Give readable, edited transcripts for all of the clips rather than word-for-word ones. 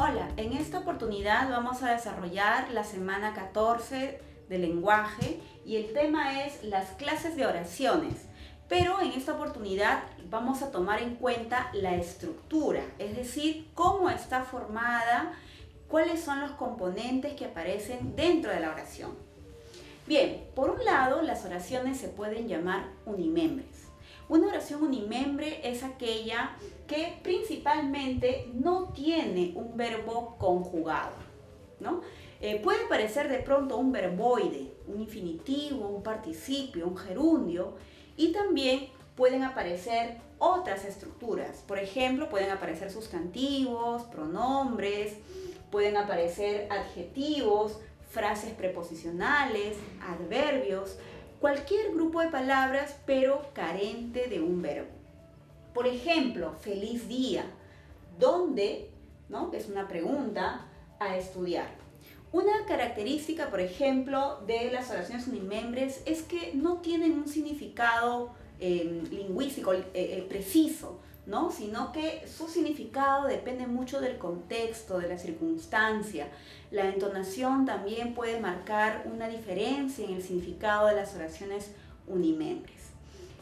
Hola, en esta oportunidad vamos a desarrollar la semana 14 de lenguaje y el tema es las clases de oraciones. Pero en esta oportunidad vamos a tomar en cuenta la estructura, es decir, cómo está formada, cuáles son los componentes que aparecen dentro de la oración. Bien, por un lado, las oraciones se pueden llamar unimembres. Una oración unimembre es aquella que principalmente no tiene un verbo conjugado, ¿no? Puede parecer de pronto un verboide, un infinitivo, un participio, un gerundio, y también pueden aparecer otras estructuras. Por ejemplo, pueden aparecer sustantivos, pronombres, pueden aparecer adjetivos, frases preposicionales, adverbios, cualquier grupo de palabras pero carente de un verbo. Por ejemplo, feliz día, ¿dónde? ¿No? Es una pregunta a estudiar. Una característica, por ejemplo, de las oraciones unimembres es que no tienen un significado lingüístico preciso, ¿no? Sino que su significado depende mucho del contexto, de la circunstancia. La entonación también puede marcar una diferencia en el significado de las oraciones unimembres.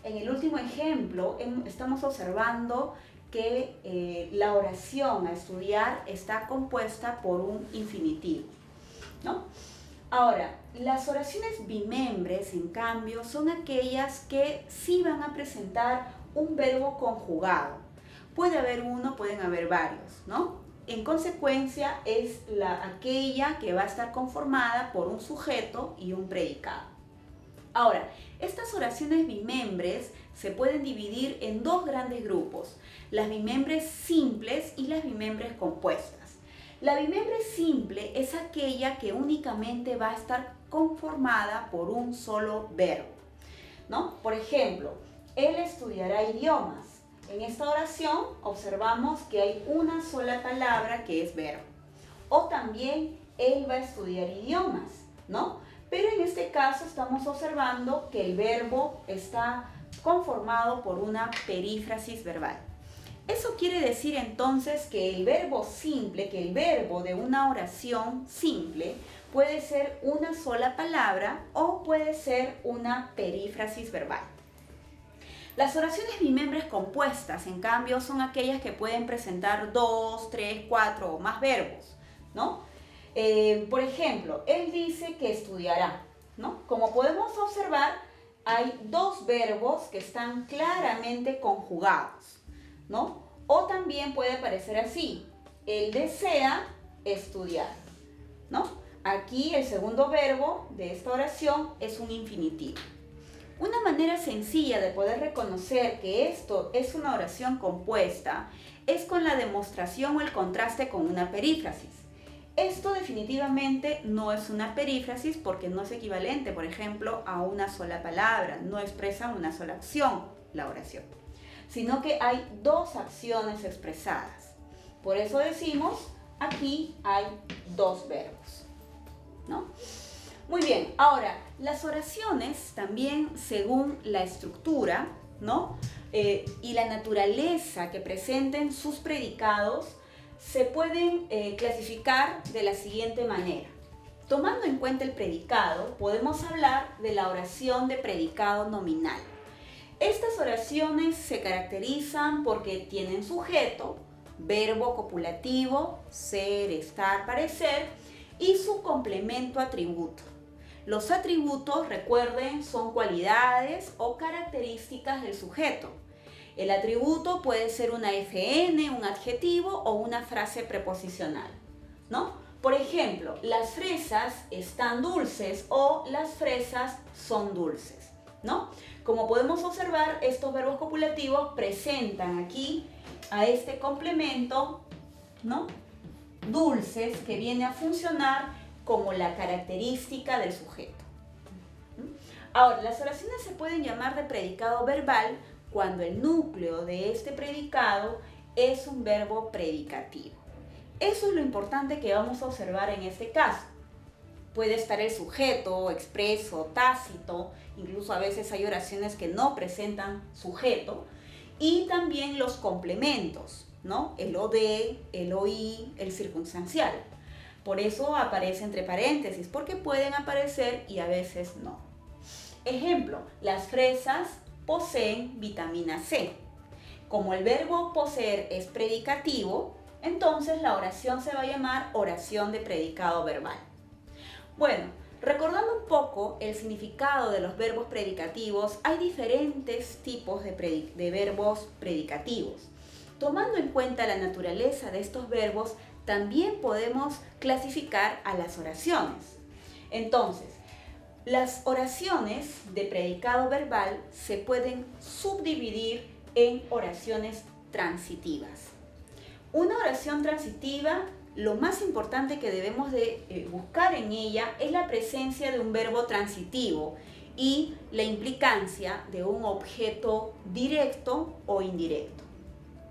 En el último ejemplo estamos observando que la oración a estudiar está compuesta por un infinitivo, ¿no? Ahora, las oraciones bimembres, en cambio, son aquellas que sí van a presentar un verbo conjugado. Puede haber uno, pueden haber varios, ¿no? En consecuencia, es aquella que va a estar conformada por un sujeto y un predicado. Ahora, estas oraciones bimembres se pueden dividir en dos grandes grupos, las bimembres simples y las bimembres compuestas. La bimembre simple es aquella que únicamente va a estar conformada por un solo verbo, ¿no? Por ejemplo, él estudiará idiomas. En esta oración observamos que hay una sola palabra que es verbo. O también él va a estudiar idiomas, ¿no? Pero en este caso estamos observando que el verbo está conformado por una perífrasis verbal. Eso quiere decir entonces que el verbo simple, que el verbo de una oración simple puede ser una sola palabra o puede ser una perífrasis verbal. Las oraciones bimembres compuestas, en cambio, son aquellas que pueden presentar 2, 3, 4 o más verbos, ¿no? Por ejemplo, él dice que estudiará, ¿no? Como podemos observar, hay dos verbos que están claramente conjugados, ¿no? O también puede aparecer así, él desea estudiar, ¿no? Aquí el segundo verbo de esta oración es un infinitivo. Una manera sencilla de poder reconocer que esto es una oración compuesta es con la demostración o el contraste con una perífrasis. Esto definitivamente no es una perífrasis porque no es equivalente, por ejemplo, a una sola palabra, no expresa una sola acción la oración, sino que hay dos acciones expresadas. Por eso decimos, aquí hay dos verbos, ¿no? Muy bien, ahora, las oraciones también según la estructura, ¿no? Y la naturaleza que presenten sus predicados, se pueden clasificar de la siguiente manera. Tomando en cuenta el predicado, podemos hablar de la oración de predicado nominal. Estas oraciones se caracterizan porque tienen sujeto, verbo copulativo, ser, estar, parecer, y su complemento atributo. Los atributos, recuerden, son cualidades o características del sujeto. El atributo puede ser una FN, un adjetivo o una frase preposicional, ¿no? Por ejemplo, las fresas están dulces o las fresas son dulces, ¿no? Como podemos observar, estos verbos copulativos presentan aquí a este complemento, ¿no? Dulces, que viene a funcionar como la característica del sujeto. Ahora, las oraciones se pueden llamar de predicado verbal cuando el núcleo de este predicado es un verbo predicativo. Eso es lo importante que vamos a observar en este caso. Puede estar el sujeto, expreso, tácito, incluso a veces hay oraciones que no presentan sujeto, y también los complementos, ¿no? El o de, el oí, el circunstancial. Por eso aparece entre paréntesis, porque pueden aparecer y a veces no. Ejemplo, las fresas poseen vitamina C. Como el verbo poseer es predicativo, entonces la oración se va a llamar oración de predicado verbal. Bueno, recordando un poco el significado de los verbos predicativos, hay diferentes tipos de verbos predicativos. Tomando en cuenta la naturaleza de estos verbos, también podemos clasificar a las oraciones. Entonces, las oraciones de predicado verbal se pueden subdividir en oraciones transitivas. Una oración transitiva, lo más importante que debemos de buscar en ella es la presencia de un verbo transitivo y la implicancia de un objeto directo o indirecto,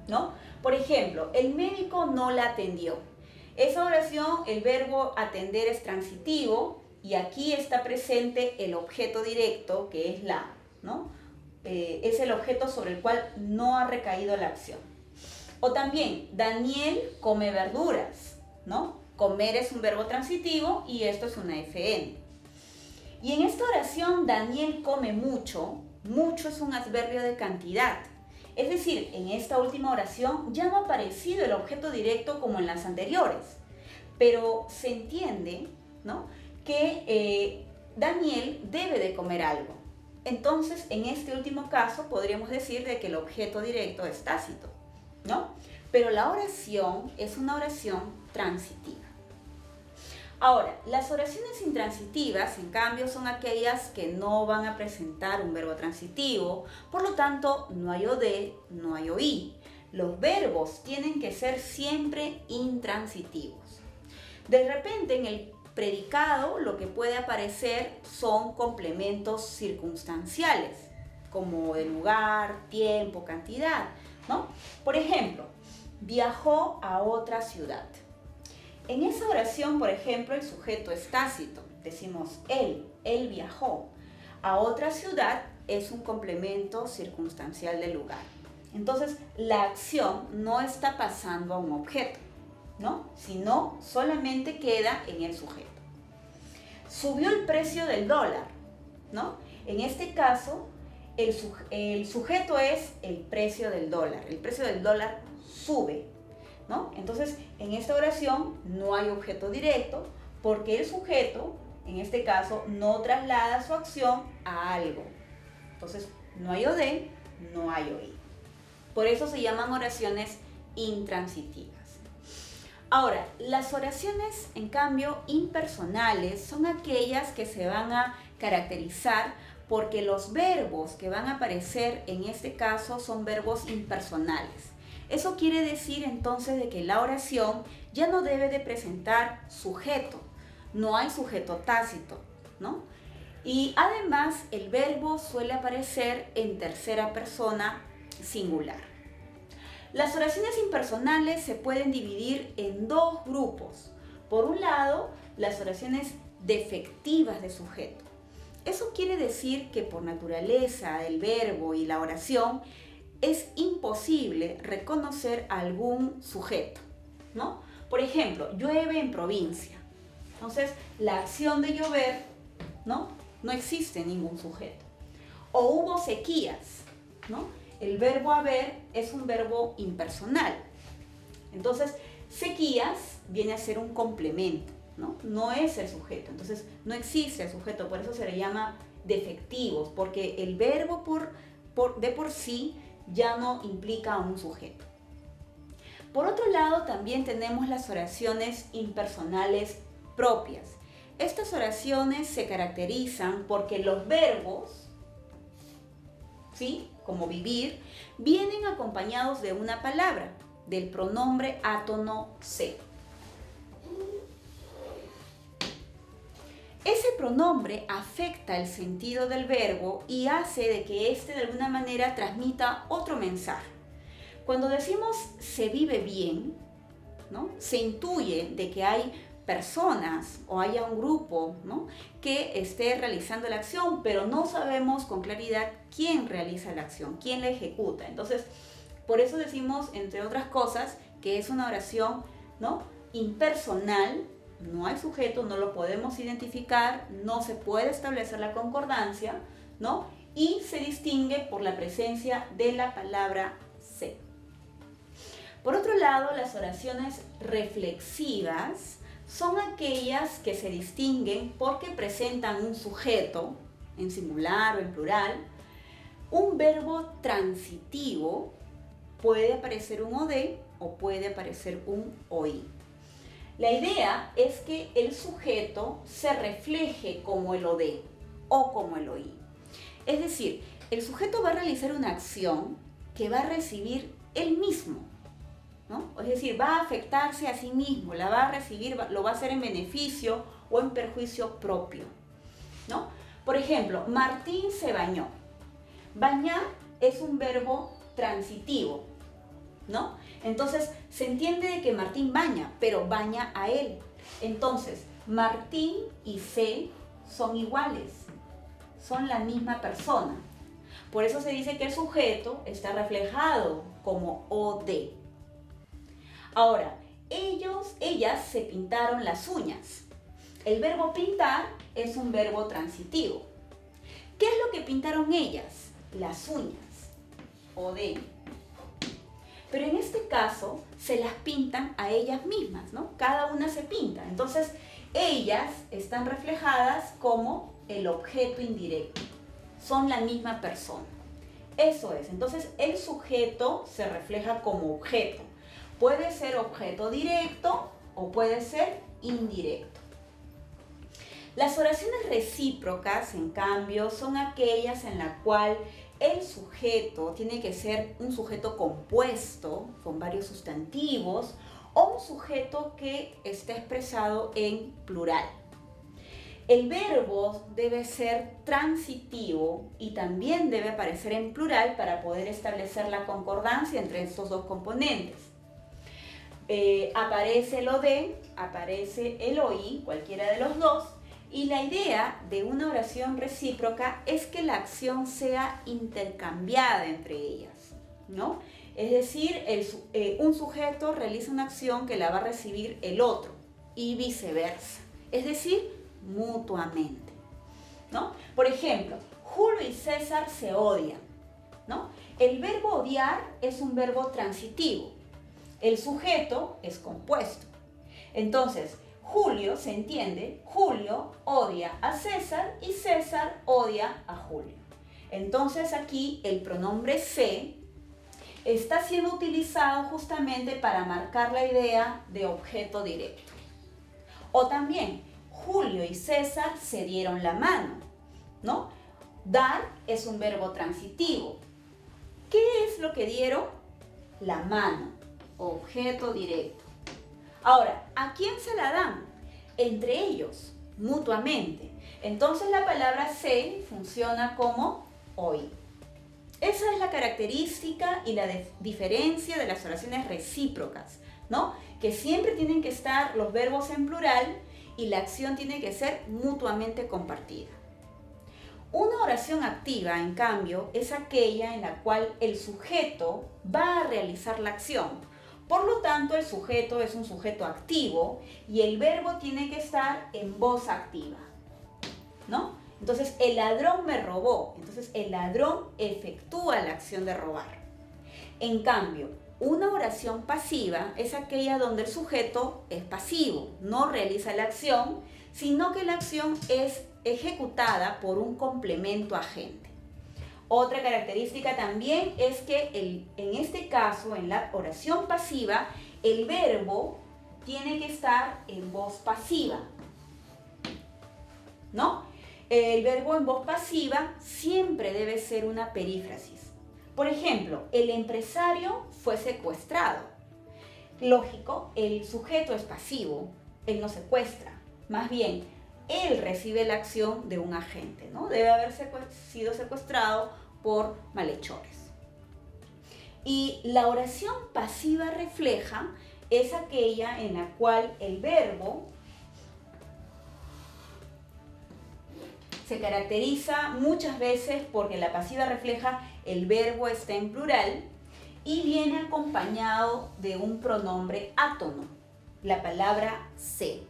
¿no? Por ejemplo, el médico no la atendió. Esa oración, el verbo atender es transitivo y aquí está presente el objeto directo, que es la, ¿no? Es el objeto sobre el cual no ha recaído la acción. O también, Daniel come verduras, ¿no? Comer es un verbo transitivo y esto es una FN. Y en esta oración, Daniel come mucho. Mucho es un adverbio de cantidad. Es decir, en esta última oración ya no ha aparecido el objeto directo como en las anteriores. Pero se entiende, ¿no?, que Daniel debe de comer algo. Entonces, en este último caso, podríamos decir de que el objeto directo es tácito, ¿no? Pero la oración es una oración transitiva. Ahora, las oraciones intransitivas, en cambio, son aquellas que no van a presentar un verbo transitivo, por lo tanto, no hay o de, no hay oí. Los verbos tienen que ser siempre intransitivos. De repente, en el predicado, lo que puede aparecer son complementos circunstanciales, como de lugar, tiempo, cantidad, ¿no? Por ejemplo, viajó a otra ciudad. En esa oración, por ejemplo, el sujeto es tácito. Decimos él viajó. A otra ciudad es un complemento circunstancial del lugar. Entonces, la acción no está pasando a un objeto, ¿no?, sino solamente queda en el sujeto. Subió el precio del dólar, ¿no? En este caso, el sujeto es el precio del dólar. El precio del dólar sube, ¿no? Entonces, en esta oración no hay objeto directo porque el sujeto, en este caso, no traslada su acción a algo. Entonces, no hay o de, no hay oí. Por eso se llaman oraciones intransitivas. Ahora, las oraciones, en cambio, impersonales son aquellas que se van a caracterizar porque los verbos que van a aparecer en este caso son verbos impersonales. Eso quiere decir entonces de que la oración ya no debe de presentar sujeto, no hay sujeto tácito, ¿no? Y además el verbo suele aparecer en tercera persona singular. Las oraciones impersonales se pueden dividir en dos grupos. Por un lado, las oraciones defectivas de sujeto. Eso quiere decir que por naturaleza del verbo y la oración es imposible reconocer algún sujeto, ¿no? Por ejemplo, llueve en provincia. Entonces, la acción de llover, ¿no?, no existe ningún sujeto. O hubo sequías, ¿no? El verbo haber es un verbo impersonal. Entonces, sequías viene a ser un complemento, ¿no? No es el sujeto. Entonces, no existe el sujeto. Por eso se le llama defectivos, porque el verbo de por sí ya no implica a un sujeto. Por otro lado, también tenemos las oraciones impersonales propias. Estas oraciones se caracterizan porque los verbos, ¿sí?, como vivir, vienen acompañados de una palabra, del pronombre átono se. Ese pronombre afecta el sentido del verbo y hace de que éste de alguna manera transmita otro mensaje. Cuando decimos se vive bien, ¿no?, se intuye de que hay personas o haya un grupo, ¿no?, que esté realizando la acción, pero no sabemos con claridad quién realiza la acción, quién la ejecuta. Entonces, Por eso decimos, entre otras cosas, que es una oración, ¿no?, impersonal. No hay sujeto, no lo podemos identificar, no se puede establecer la concordancia, ¿no? Y se distingue por la presencia de la palabra se. Por otro lado, las oraciones reflexivas son aquellas que se distinguen porque presentan un sujeto, en singular o en plural, un verbo transitivo, puede aparecer un OD o puede aparecer un OI. La idea es que el sujeto se refleje como el OD o como el OI. Es decir, el sujeto va a realizar una acción que va a recibir él mismo, ¿no? Es decir, va a afectarse a sí mismo, la va a recibir, lo va a hacer en beneficio o en perjuicio propio, ¿no? Por ejemplo, Martín se bañó. Bañar es un verbo transitivo, ¿no? Entonces, se entiende de que Martín baña, pero baña a él. Entonces, Martín y se son iguales, son la misma persona. Por eso se dice que el sujeto está reflejado como OD. Ahora, ellas se pintaron las uñas. El verbo pintar es un verbo transitivo. ¿Qué es lo que pintaron ellas? Las uñas, OD. Pero en este caso se las pintan a ellas mismas, ¿no? Cada una se pinta. Entonces, ellas están reflejadas como el objeto indirecto. Son la misma persona. Eso es. Entonces, el sujeto se refleja como objeto. Puede ser objeto directo o puede ser indirecto. Las oraciones recíprocas, en cambio, son aquellas en las cuales el sujeto tiene que ser un sujeto compuesto con varios sustantivos o un sujeto que esté expresado en plural. El verbo debe ser transitivo y también debe aparecer en plural para poder establecer la concordancia entre estos dos componentes. Aparece el OD, aparece el OI, cualquiera de los dos. Y la idea de una oración recíproca es que la acción sea intercambiada entre ellas, ¿no? Es decir, un sujeto realiza una acción que la va a recibir el otro y viceversa, es decir, mutuamente, ¿no? Por ejemplo, Julio y César se odian, ¿no? El verbo odiar es un verbo transitivo, el sujeto es compuesto. Entonces, Julio, se entiende, Julio odia a César y César odia a Julio. Entonces aquí el pronombre se está siendo utilizado justamente para marcar la idea de objeto directo. O también, Julio y César se dieron la mano, ¿no? Dar es un verbo transitivo. ¿Qué es lo que dieron? La mano, objeto directo. Ahora, ¿a quién se la dan? Entre ellos, mutuamente. Entonces la palabra se funciona como OI. Esa es la característica y la diferencia de las oraciones recíprocas, ¿no? Que siempre tienen que estar los verbos en plural y la acción tiene que ser mutuamente compartida. Una oración activa, en cambio, es aquella en la cual el sujeto va a realizar la acción. Por lo tanto, el sujeto es un sujeto activo y el verbo tiene que estar en voz activa, ¿no? Entonces, el ladrón me robó. Entonces, el ladrón efectúa la acción de robar. En cambio, una oración pasiva es aquella donde el sujeto es pasivo, no realiza la acción, sino que la acción es ejecutada por un complemento agente. Otra característica también es que en este caso, en la oración pasiva, el verbo tiene que estar en voz pasiva, ¿no? El verbo en voz pasiva siempre debe ser una perífrasis. Por ejemplo, el empresario fue secuestrado. Lógico, el sujeto es pasivo, él no secuestra. Más bien, él recibe la acción de un agente, ¿no? Debe haber sido secuestrado por malhechores. Y la oración pasiva refleja es aquella en la cual el verbo se caracteriza muchas veces porque la pasiva refleja el verbo está en plural y viene acompañado de un pronombre átono, la palabra se.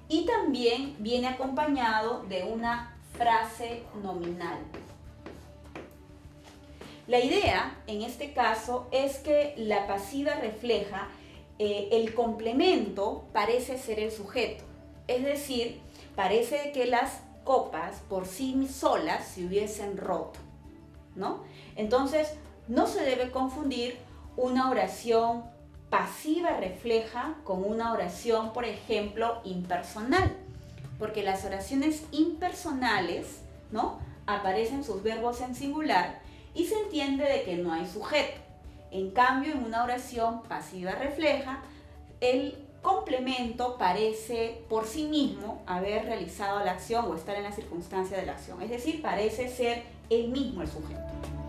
Y también viene acompañado de una frase nominal. La idea, en este caso, es que la pasiva refleja el complemento parece ser el sujeto. Es decir, parece que las copas por sí solas se hubiesen roto, ¿no? Entonces, no se debe confundir una oración pasiva refleja con una oración, por ejemplo, impersonal, porque las oraciones impersonales, ¿no?, aparecen sus verbos en singular y se entiende de que no hay sujeto. En cambio, en una oración pasiva refleja, el complemento parece por sí mismo haber realizado la acción o estar en la circunstancia de la acción, es decir, parece ser él mismo el sujeto.